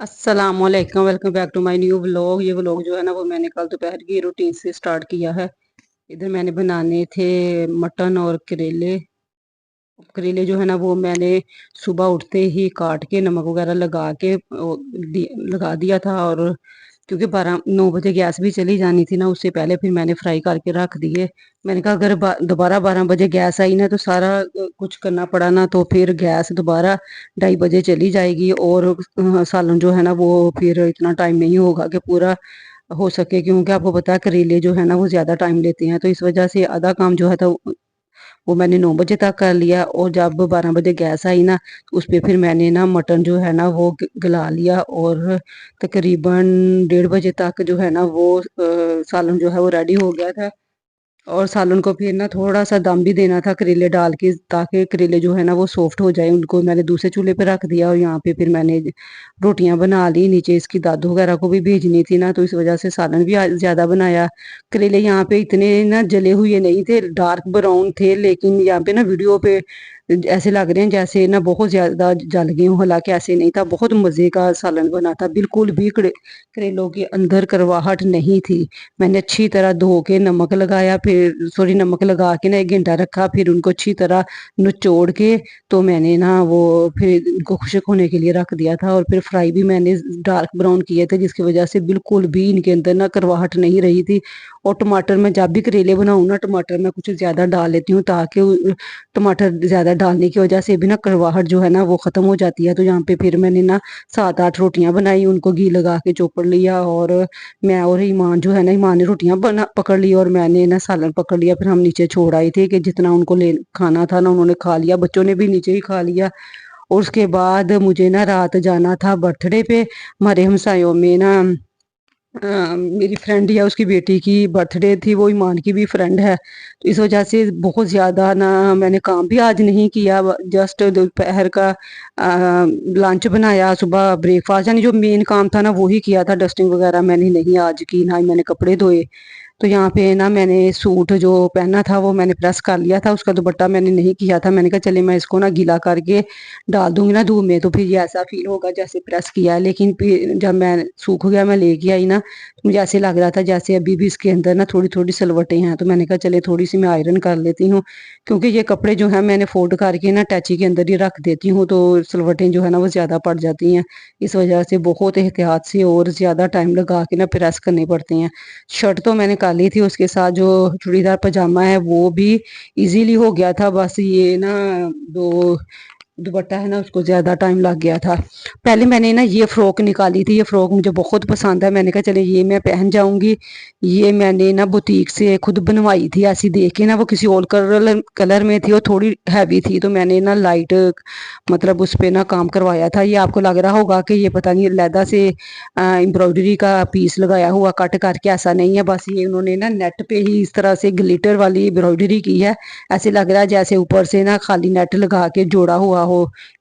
अस्सलाम वालेकुम, welcome back to my new vlog. ये व्लॉग जो है ना वो मैंने कल दोपहर की रूटीन से स्टार्ट किया है। इधर मैंने बनाने थे मटन और करेले। करेले जो है ना वो मैंने सुबह उठते ही काट के नमक वगैरह लगा के लगा दिया था। और क्योंकि 9 बजे गैस भी चली जानी थी ना, उससे पहले फिर मैंने फ्राई करके रख दिए। मैंने कहा अगर दोबारा 12 बजे गैस आई ना तो सारा कुछ करना पड़ा ना, तो फिर गैस दोबारा 2:30 बजे चली जाएगी। और सालन जो है ना वो फिर इतना टाइम नहीं होगा कि पूरा हो सके, क्योंकि आपको पता है करेले जो है ना वो ज्यादा टाइम लेते हैं। तो इस वजह से आधा काम जो है तो वो मैंने 9 बजे तक कर लिया। और जब 12 बजे गैस आई ना, उस पे फिर मैंने ना मटन जो है ना वो गला लिया। और तकरीबन 1:30 बजे तक जो है ना वो सालन जो है वो रेडी हो गया था। और सालन को फिर ना थोड़ा सा दम भी देना था करेले डाल के, ताकि करेले जो है ना वो सॉफ्ट हो जाए। उनको मैंने दूसरे चूल्हे पे रख दिया और यहाँ पे फिर मैंने रोटियां बना ली। नीचे इसकी दादू वगैरह को भी भेजनी थी ना, तो इस वजह से सालन भी ज्यादा बनाया। करेले यहाँ पे इतने ना जले हुए नहीं थे, डार्क ब्राउन थे, लेकिन यहाँ पे ना वीडियो पे ऐसे लग रहे हैं जैसे ना बहुत ज्यादा जल गए हों, हालांकि ऐसे नहीं था। बहुत मजे का सालन बना था, बिल्कुल भी करेलों के अंदर करवाहट नहीं थी। मैंने अच्छी तरह धो के नमक लगाया, फिर सॉरी नमक लगा के ना 1 घंटा रखा, फिर उनको अच्छी तरह निचोड़ के तो मैंने ना वो फिर इनको खुश्क होने के लिए रख दिया था। और फिर फ्राई भी मैंने डार्क ब्राउन किए थे, जिसकी वजह से बिल्कुल भी इनके अंदर ना करवाहट नहीं रही थी। और टमाटर मैं जब भी करेले बनाऊँ ना, टमाटर मैं कुछ ज्यादा डाल लेती हूँ, ताकि टमाटर ज्यादा डालने की वजह से भी ना करवाहट जो है ना वो खत्म हो जाती है। तो यहाँ पे फिर मैंने ना 7-8 रोटियां बनाई, उनको घी लगा के चोपड़ लिया। और मैं और ईमान जो है ना, ईमान ने रोटियां बना पकड़ ली और मैंने ना सालन पकड़ लिया। फिर हम नीचे छोड़ आए थे कि जितना उनको ले खाना था ना उन्होंने खा लिया, बच्चों ने भी नीचे ही खा लिया। और उसके बाद मुझे ना रात जाना था बर्थडे पे। हमारे हमसायों में ना मेरी फ्रेंड है, उसकी बेटी की बर्थडे थी, वो ईमान की भी फ्रेंड है। तो इस वजह से बहुत ज़्यादा ना मैंने काम भी आज नहीं किया। जस्ट दोपहर का लंच बनाया, सुबह ब्रेकफास्ट, यानी जो मेन काम था ना वो ही किया था। डस्टिंग वगैरह मैंने नहीं आज की, ना ही मैंने कपड़े धोए। तो यहाँ पे ना मैंने सूट जो पहना था वो मैंने प्रेस कर लिया था, उसका दुपट्टा मैंने नहीं किया था। मैंने कहा चले मैं इसको ना गीला करके डाल दूंगी ना धूप में, तो फिर ये ऐसा फील होगा जैसे प्रेस किया है। लेकिन फिर जब मैं सूख गया, मैं लेके आई ना, तो मुझे ऐसे लग रहा था जैसे अभी भी इसके अंदर ना थोड़ी थोड़ी सलवटें हैं। तो मैंने कहा चले थोड़ी सी मैं आयरन कर लेती हूँ, क्योंकि ये कपड़े जो है मैंने फोल्ड करके ना टैची के अंदर ही रख देती हूँ, तो सलवटें जो है ना वो ज्यादा पड़ जाती हैं। इस वजह से बहुत एहतियात से और ज्यादा टाइम लगा के ना प्रेस करने पड़ते हैं। शर्ट तो मैंने कर ली थी, उसके साथ जो चूड़ीदार पजामा है वो भी इजीली हो गया था। बस ये ना दो दुपट्टा है ना उसको ज्यादा टाइम लग गया था। पहले मैंने ना ये फ्रॉक निकाली थी, ये फ्रॉक मुझे बहुत पसंद है। मैंने कहा चले ये मैं पहन जाऊंगी। ये मैंने ना बुटीक से खुद बनवाई थी, ऐसी देख के ना, वो किसी और कलर में थी और थोड़ी हैवी थी, तो मैंने ना लाइट मतलब उस पे ना काम करवाया था। ये आपको लग रहा होगा कि ये पता नहीं लैदा से एम्ब्रॉयडरी का पीस लगाया हुआ कट करके, ऐसा नहीं है। बस ये उन्होंने ना नेट पे ही इस तरह से ग्लिटर वाली एम्ब्रॉयडरी की है। ऐसे लग रहा है जैसे ऊपर से ना खाली नेट लगा के जोड़ा हुआ हो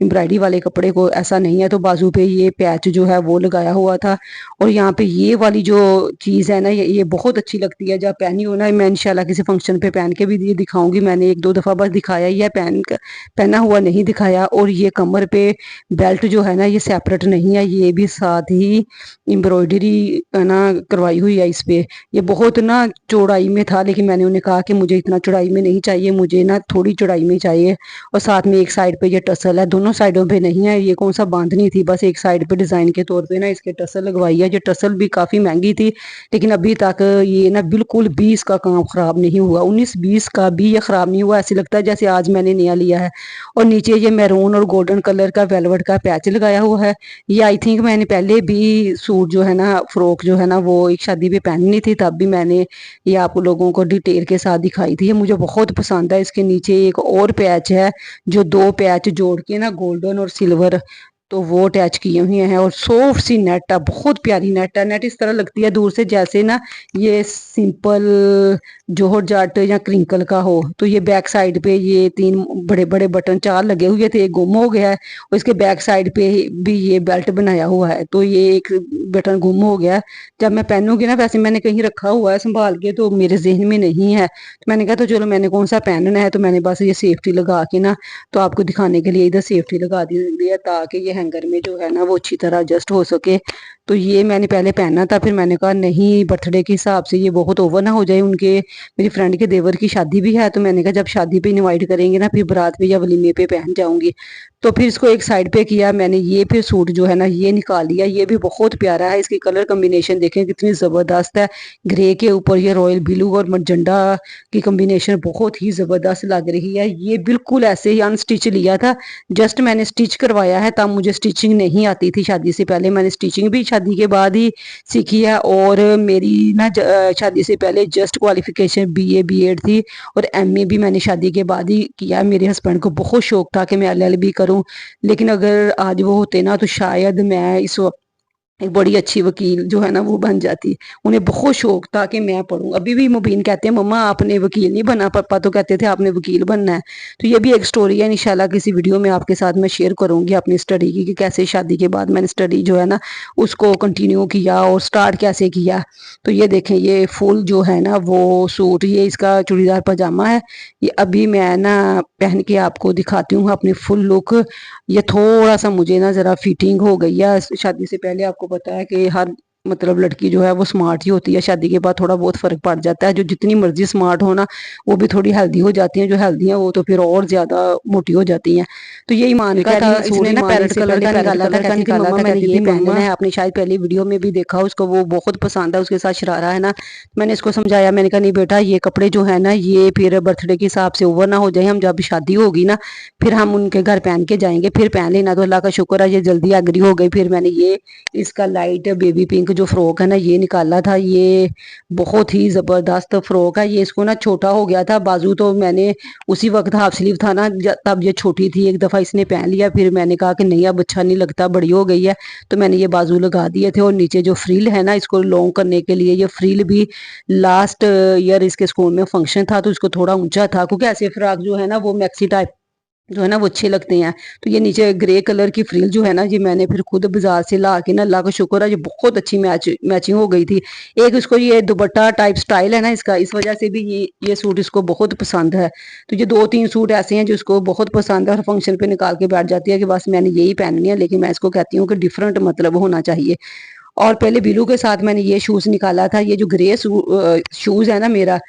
एम्ब्रॉयडरी वाले कपड़े को, ऐसा नहीं है। तो बाजू पे ये पैच जो है वो लगाया हुआ था। और यहाँ पे ये वाली जो चीज है ना, ये बहुत अच्छी लगती है जब पहनी हो ना। मैं इंशाल्लाह किसी फंक्शन पे पहन के भी ये दिखाऊंगी। मैंने 1-2 दफा बस दिखाया ही है, पहना हुआ नहीं दिखाया। और ये कमर पे बेल्ट जो है ना ये सेपरेट नहीं है, ये भी साथ ही एम्ब्रॉयडरी ना करवाई हुई है इस पे। ये बहुत ना चौड़ाई में था, लेकिन मैंने उन्हें कहा कि मुझे इतना चौड़ाई में नहीं चाहिए, मुझे ना थोड़ी चौड़ाई में चाहिए। और साथ में एक साइड पे ये टसल है, दोनों साइडों पे नहीं है। ये कौन सा बांधनी थी, बस एक साइड पे डिजाइन के तौर पे ना इसके टसल लगवाई है। ये टसल भी काफी महंगी थी, लेकिन अभी तक ये ना बिल्कुल भी इसका काम खराब नहीं हुआ। 19-20 का भी ये खराब नहीं हुआ, ऐसे लगता है जैसे आज मैंने नया लिया है। और नीचे ये मैरून और गोल्डन कलर का वेलवेट का पैच लगाया हुआ है। ये आई थिंक मैंने पहले भी सूट जो है ना, फ्रॉक जो है ना वो एक शादी पे पहननी थी, तब भी मैंने ये आप लोगों को डिटेल के साथ दिखाई थी। ये मुझे बहुत पसंद है। इसके नीचे एक और पैच है, जो 2 पैच जोड़ के ना गोल्डन और सिल्वर, तो वो अटैच किए हुए हैं। और सॉफ्ट सी नेट है, बहुत प्यारी नेट है। नेट इस तरह लगती है दूर से जैसे ना ये सिंपल जोहर जाट या क्रिंकल का हो। तो ये बैक साइड पे ये 3 बड़े बड़े बटन 4 लगे हुए थे, एक गुम हो गया है। और इसके बैक साइड पे भी ये बेल्ट बनाया हुआ है, तो ये एक बटन गुम हो गया है। जब मैं पहनूंगी ना, वैसे मैंने कहीं रखा हुआ है संभाल के, तो मेरे जहन में नहीं है। तो मैंने कहा तो चलो मैंने कौन सा पहनना है, तो मैंने बस ये सेफ्टी लगा के ना, तो आपको दिखाने के लिए इधर सेफ्टी लगा दी है, ताकि ये हैंगर में जो है ना वो अच्छी तरह एडजस्ट हो सके। तो ये मैंने पहले पहना था, फिर मैंने कहा नहीं, बर्थडे के हिसाब से ये बहुत ओवर ना हो जाए। उनके मेरी फ्रेंड के देवर की शादी भी है, तो मैंने कहा जब शादी पे इनवाइट करेंगे ना, फिर बारात पे या वलीमे पे पहन जाऊंगी। तो फिर इसको एक साइड पे किया मैंने। ये फिर सूट जो है ना ये निकाल लिया। ये भी बहुत प्यारा है, इसकी कलर कॉम्बिनेशन देखें कितनी जबरदस्त है। ग्रे के ऊपर ये रॉयल ब्लू और मजेंडा की कॉम्बिनेशन बहुत ही जबरदस्त लग रही है। ये बिल्कुल ऐसे ही अनस्टिच लिया था, जस्ट मैंने स्टिच करवाया है। तब मुझे स्टिचिंग नहीं आती थी, शादी से पहले मैंने स्टिचिंग भी शादी के बाद ही सीखी है। और मेरी ना शादी से पहले जस्ट क्वालिफिकेशन बीए बीएड थी, और एमए भी मैंने शादी के बाद ही किया। मेरे हस्बैंड को बहुत शौक था कि मैं एलएलबी करूं, लेकिन अगर आज वो होते ना तो शायद मैं इस वक्त एक बड़ी अच्छी वकील जो है ना वो बन जाती। उन्हें बहुत शौक था कि मैं पढ़ूं। अभी भी मुबीन कहते हैं मम्मा आपने वकील नहीं बना, पापा तो कहते थे आपने वकील बनना है। तो ये भी एक स्टोरी है, इंशाल्लाह किसी वीडियो में आपके साथ मैं शेयर करूंगी अपनी स्टडी की, कि कैसे शादी के बाद मैंने स्टडी जो है ना उसको कंटिन्यू किया और स्टार्ट कैसे किया। तो ये देखें, ये फुल जो है ना वो सूट, ये इसका चूड़ीदार पजामा है। ये अभी मैं ना पहन के आपको दिखाती हूँ अपनी फुल लुक। ये थोड़ा सा मुझे ना जरा फिटिंग हो गई है शादी से पहले। आपको पता है कि हर मतलब लड़की जो है वो स्मार्ट ही होती है, शादी के बाद थोड़ा बहुत फर्क पड़ जाता है। जो जितनी मर्जी स्मार्ट हो ना, वो भी थोड़ी हेल्दी हो जाती हैं। जो हेल्दी हैं वो तो फिर और ज्यादा मोटी हो जाती हैं। तो ये ईमान का था, इसने ना पैरेट कलर का निकाला था, कहती थी मम्मा मैंने ये पहनना है। आपने शायद पहली वीडियो में भी देखा, उसको वो बहुत पसंद है, उसके साथ शरारा है ना। मैंने इसको समझाया, मैंने कहा नहीं बेटा ये कपड़े जो है ना ये फिर बर्थडे के हिसाब से ओवर ना हो जाए। हम जब शादी होगी ना फिर हम उनके घर पहन के जाएंगे, फिर पहन लेना। तो अल्लाह का शुक्र है ये जल्दी एग्री हो गई। फिर मैंने ये इसका लाइट बेबी पिंक जो फ्रॉक है ना ये निकाला था। ये बहुत ही जबरदस्त फ्रॉक है। ये इसको ना छोटा हो गया था बाजू, तो मैंने उसी वक्त हाफ स्लीव था ना तब ये छोटी थी। एक दफा इसने पहन लिया, फिर मैंने कहा कि नहीं अब अच्छा नहीं लगता, बड़ी हो गई है। तो मैंने ये बाजू लगा दिए थे, और नीचे जो फ्रिल है ना इसको लॉन्ग करने के लिए, ये फ्रिल भी लास्ट ईयर इसके स्कूल में फंक्शन था तो इसको थोड़ा ऊंचा था, क्योंकि ऐसे फ्रॉक जो है ना वो मैक्सी टाइप जो है ना वो अच्छे लगते हैं। तो ये नीचे ग्रे कलर की फ्रिल जो है ना ये मैंने फिर खुद बाजार से ला के ना, अल्लाह का शुक्र है ये बहुत अच्छी मैचिंग हो गई थी। एक इसको ये दुपट्टा टाइप स्टाइल है ना इसका, इस वजह से भी ये सूट इसको बहुत पसंद है। तो ये 2-3 सूट ऐसे हैं जो इसको बहुत पसंद है, और फंक्शन पे निकाल के बैठ जाती है कि बस मैंने यही पहननी है। लेकिन मैं इसको कहती हूँ कि डिफरेंट मतलब होना चाहिए। और पहले बिलू के साथ मैंने ये शूज निकाला था। ये जो ग्रे शूज है ना मेरा,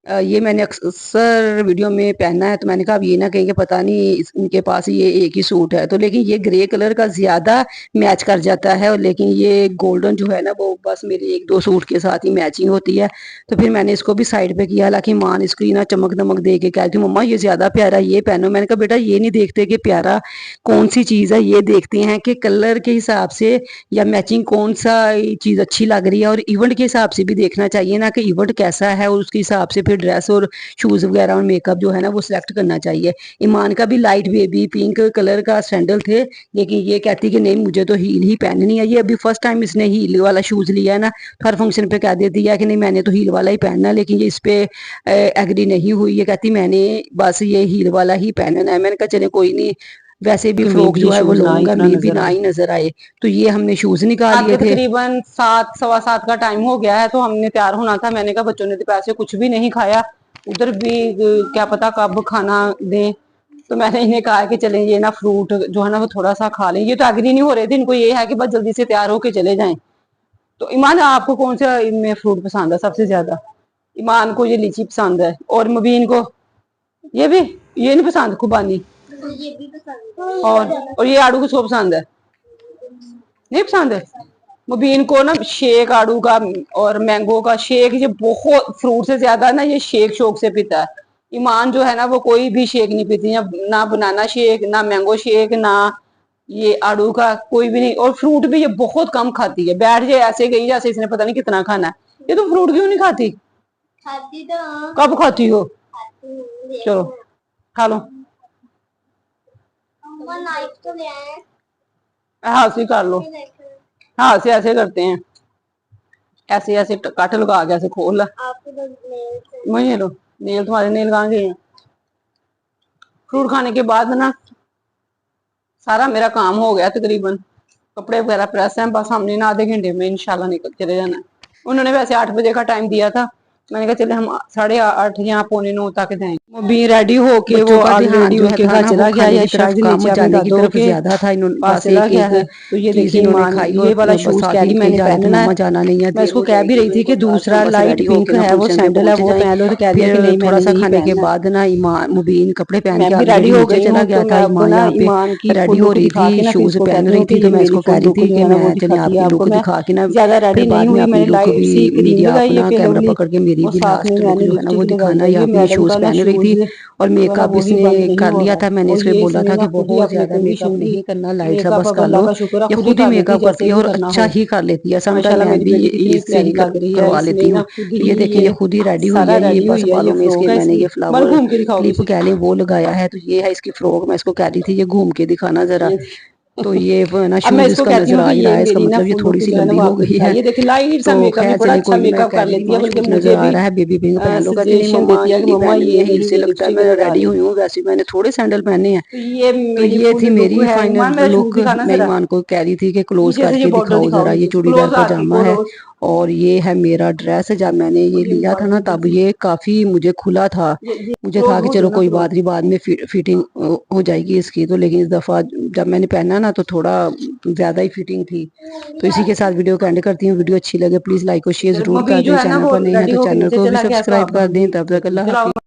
ये मैंने अक्सर वीडियो में पहना है। तो मैंने कहा अब ये ना कहेंगे पता नहीं इनके पास ये एक ही सूट है। तो लेकिन ये ग्रे कलर का ज्यादा मैच कर जाता है, और लेकिन ये गोल्डन जो है ना वो बस मेरे 1-2 सूट के साथ ही मैचिंग होती है। तो फिर मैंने इसको भी साइड पे किया। हालांकि मान इसकी ना चमक दमक दे के कहती हूँ मम्मा ये ज्यादा प्यारा ये पहनो। मैंने कहा बेटा ये नहीं देखते कि प्यारा कौन सी चीज है, ये देखते हैं कि कलर के हिसाब से या मैचिंग कौन सा चीज अच्छी लग रही है। और इवेंट के हिसाब से भी देखना चाहिए ना कि इवेंट कैसा है, और उसके हिसाब से फिर ड्रेस और शूज वगैरह और मेकअप जो है ना वो सिलेक्ट करना चाहिए। ईमान का भी लाइट बेबी पिंक कलर का सैंडल थे, लेकिन ये कहती कि नहीं मुझे तो हील ही पहननी है। ये अभी फर्स्ट टाइम इसने हील वाला शूज लिया है ना, हर फंक्शन पे कह देती है कि नहीं मैंने तो हील वाला ही पहनना है। लेकिन ये इस पे एग्री नहीं हुई, ये कहती मैंने बस ये हील वाला ही पहनना है। मैंने कहा चले कोई नहीं, वैसे भी फ्रॉक जो है वो लूंगा मे भी ना ही नजर आए। तो ये हमने शूज निकाल लिए थे। तकरीबन 7, 7:15 का टाइम हो गया है, तो हमने तैयार होना था। मैंने कहा बच्चों ने दोपहर से कुछ भी नहीं खाया, उधर भी क्या पता कब खाना दें। तो मैंने इन्हें कहा कि चलें ये ना फ्रूट जो है ना वो थोड़ा सा खा लें। ये तो एग्री नहीं हो रहे थे, इनको ये है कि बस जल्दी से तैयार होके चले जाएं। तो ईमान आपको कौन सा इनमें फ्रूट पसंद है सबसे ज्यादा? ईमान को ये लीची पसंद है, और मुबीन को ये भी, ये नहीं पसंद खुबानी, ये भी पसंद है। और ये आड़ू किसको पसंद है? नहीं पसंद है। मुबीन को ना शेक आड़ू का और मैंगो का शेक, ये बहुत फ्रूट से ज्यादा ना ये शेक शौक से पीता है। ईमान जो है ना वो कोई भी शेक नहीं पीती है, ना बनाना शेक ना मैंगो शेक ना ये आड़ू का, कोई भी नहीं। और फ्रूट भी ये बहुत कम खाती है, बैठ जाए ऐसे गई जैसे इसने पता नहीं कितना खाना है। ये तो फ्रूट क्यों नहीं खाती? खाती तो कब खाती हो? चलो खा लो, तो ले आए। हाँ से कर लो, हाँ से ऐसे करते हैं, ऐसे ऐसे कट लगा के ऐसे खोल ला। वही लो नेल, तुम्हारे नेल कहाँ गए हैं? फ्रूट खाने के बाद ना सारा मेरा काम हो गया तकरीबन। कपड़े वगैरह प्रेस हैं, बस हमने ना आधे घंटे में इंशाल्लाह निकल चले जाना है। उन्होंने वैसे 8 बजे का टाइम दिया था, मैंने कहा चले हम 8:30 या 8:45 तक जाएंगे। मुबीन रेडी होके वो बच्चों का ऑलरेडी ध्यान जो उनके था घर ना वो चला गया खाने या की इशरा तरफ के कम नीचे अपने जाने की दादों तरफ के ज्यादा था। इन्होंने पास बस चला एक गया है। एक तो ये चीज देखिए इन्होंने ईमान खाई ये और वाला बस शूज कह आगे रही निकल मैंने जा रहे थे, पहनना है। मम्मा जाना नहीं है, मैं देर इसको हो कह भी जाएगी। रही फिर थी मेरे कि को कहा दूसरा बस लाइट रेडी पिंक होके ना है वो फंक्शन पे सैंडल है पहुंच वो जाए। पहन लो, तो कह दिया कि नहीं फिर थोड़ा मैंने सा नहीं खाने के पहनना। बाद ना ईमान मुबीन कपड़े पहन मैं के भी रेडी ऑलरेडी हो नीचे गई चला हूँ, गया तो था। मैं आपको ईमान ना यहाँ पे ईमान की रेडी फुल हो लुक रही दिखा थी, के ना फिर शूज इसको पहन कहती रही हूँ कि थी। ये तो मैं मेरी इसको कह फुल रही लुक थी जो कि है ना वो मैं चलिए दिखाती है आपकी आपको। लुक मैं दिखा के ना ज्यादा रेडी फिर नहीं बाद में हुई, अपनी मैंने लुक लाइट भी सी क्रीम मीडिया लगाई है, अपना फिर कैमरा लवली पकड़ के मेरी वो भी साथ में लास्ट लुक मैंने जो है ना वो लिपस्टिक लगाई दिखाना। है। यहाँ ये पे ये मैडम शूज का ना पहन रही शूज थी और जो है ना मेकअप वो भी इसने बंद नहीं कर हो लिया रहा है। था। मैंने और इसको ये बोला इसने था ना कि खुद ही बहुत अपने ज्यादा कंडीशन मेकअप की नहीं करना, लाइट सा बस मेकअप अब कर अल्लाह लो। का शुक्र है ये खुद ही खुद ही कर लेती है, मेकअप करती जैसे है भी और करना अच्छा हो। ही कर लेती है। सम टाइम माशाल्लाह मैं मेरी भी बेटी कितनी इससे ही प्यारी लग रही है, करवा इसने लेती ना हूँ। खुद तो ही ये देखें, ये खुद ही रेडी हुई सारा है। ये रेडी बस हुई है। ये बालों में फ्रॉक इसके है मैंने इसकी, ये मगर फ्लावर घूम के दिखाओ क्लिप किसी कह लें वो लगाया है। तो ये है इसकी फ्रॉक। मैं इसको कह रही थी ये घूम के दिखाना जरा। ये तो ये ना अब मैं शूज इसको इसका कहती नजर हूँ आ कि ही रहा ये है। इसका मेरी ना मतलब ये फुल थोड़ी लुक सी जो है ना लंबी वो हो आपको गई है। दिखाइए। देखिए लाइट सा तो मेकअप, ये खैर बड़ा चले अच्छा कोई नहीं, मैं मेकअप कह कर रही लेती है, माँ बल्कि कुछ नजर मुझे आ भी रहा है, बेबी पिंक पहन लो। कहती नहीं सजेशन मम्मा देती है कि यही मम्मा पहननी ये है। नहीं इससे ये लगता है लिपस्टिक मैं लगा रेडी लो। हुई हूँ, वैसे मैंने थोड़े सैंडल पहने हैं। तो ये तो मेरी ये फुल थी लुक मेरी है। फाइनल ईमान मेरा शूज लुक। दिखाना मैं जरा, ईमान को कह रही थी कि क्लोज पीछे से ये करके बॉर्डर दिखाओ दिखाओ जरा। ये मुझे, चूड़ीदार क्लोज आती पजामा है क्लोज। और ये है मेरा ड्रेस। जब मैंने ये और ये लिया था मोबाइल ना ऊपर तब से ये काफी मुझे खुला था। ये मुझे क्लोज था कि हो चलो जाओ ना कोई क्लोज। बात नहीं, बाद में फिटिंग हो जाएगी इसकी। तो लेकिन इस दफा जब मैंने पहना ना तो थोड़ा ज्यादा ही फिटिंग थी। तो इसी के साथ वीडियो को एंड करती हूँ। वीडियो अच्छी लगे प्लीज लाइक और शेयर फिर जरूर मबी कर जो दें। है ना चैनल वो पर नहीं है रेडी तो होके चैनल नीचे को भी चला गया, तो सब्सक्राइब आप कर हम दें। भी तब तक अल्लाह चलो हाफिज।